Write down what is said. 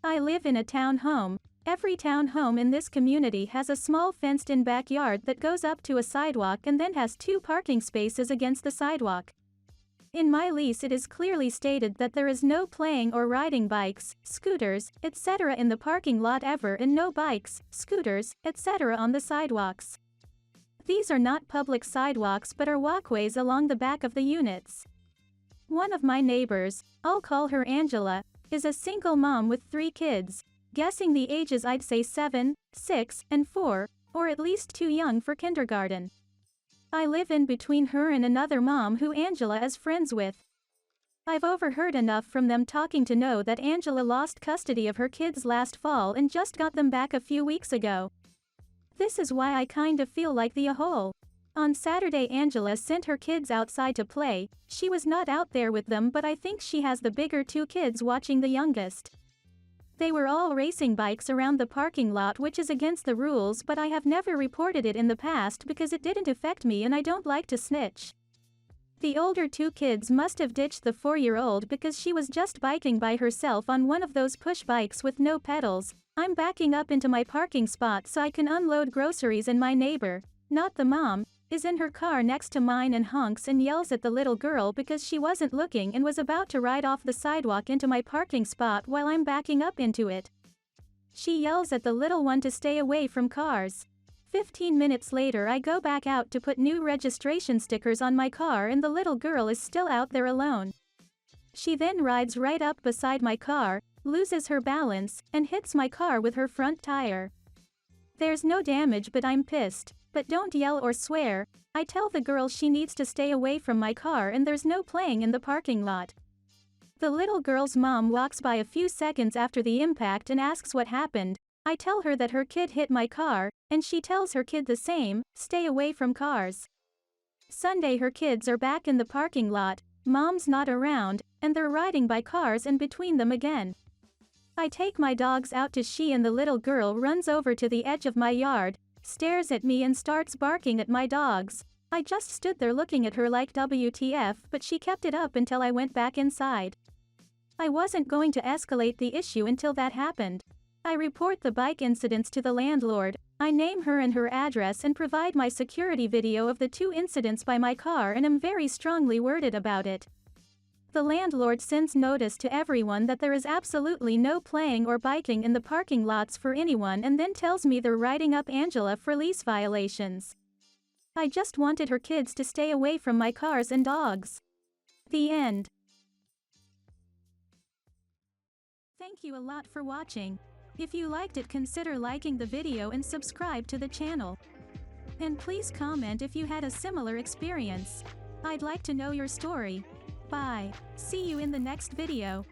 I live in a townhome. Every townhome in this community has a small fenced-in backyard that goes up to a sidewalk and then has 2 parking spaces against the sidewalk. In my lease it is clearly stated that there is no playing or riding bikes, scooters, etc. in the parking lot ever, and no bikes, scooters, etc. on the sidewalks. These are not public sidewalks but are walkways along the back of the units. One of my neighbors, I'll call her Angela, is a single mom with 3 kids. Guessing the ages, I'd say 7, 6, and 4, or at least too young for kindergarten. I live in between her and another mom who Angela is friends with. I've overheard enough from them talking to know that Angela lost custody of her kids last fall and just got them back a few weeks ago. This is why I kind of feel like the a-hole. On Saturday Angela sent her kids outside to play. She was not out there with them, but I think she has the bigger 2 kids watching the youngest. They were all racing bikes around the parking lot, which is against the rules, but I have never reported it in the past because it didn't affect me and I don't like to snitch. The older 2 kids must have ditched the 4-year-old because she was just biking by herself on one of those push bikes with no pedals. I'm backing up into my parking spot so I can unload groceries, and my neighbor, not the mom, is in her car next to mine and honks and yells at the little girl because she wasn't looking and was about to ride off the sidewalk into my parking spot while I'm backing up into it. She yells at the little one to stay away from cars. 15 minutes later I go back out to put new registration stickers on my car and the little girl is still out there alone. She then rides right up beside my car, loses her balance, and hits my car with her front tire. There's no damage but I'm pissed. But don't yell or swear. I tell the girl she needs to stay away from my car and there's no playing in the parking lot. The little girl's mom walks by a few seconds after the impact and asks what happened. I tell her that her kid hit my car, and she tells her kid the same, stay away from cars. Sunday her kids are back in the parking lot, mom's not around, and they're riding by cars and between them again. I take my dogs out to she and the little girl runs over to the edge of my yard, stares at me and starts barking at my dogs. I just stood there looking at her like WTF, but she kept it up until I went back inside. I wasn't going to escalate the issue until that happened. I report the bike incidents to the landlord. I name her and her address and provide my security video of the 2 incidents by my car and am very strongly worded about it. The landlord sends notice to everyone that there is absolutely no playing or biking in the parking lots for anyone and then tells me they're writing up Angela for lease violations. I just wanted her kids to stay away from my cars and dogs. The end. Thank you a lot for watching. If you liked it, consider liking the video and subscribe to the channel. And please comment if you had a similar experience. I'd like to know your story. Bye. See you in the next video.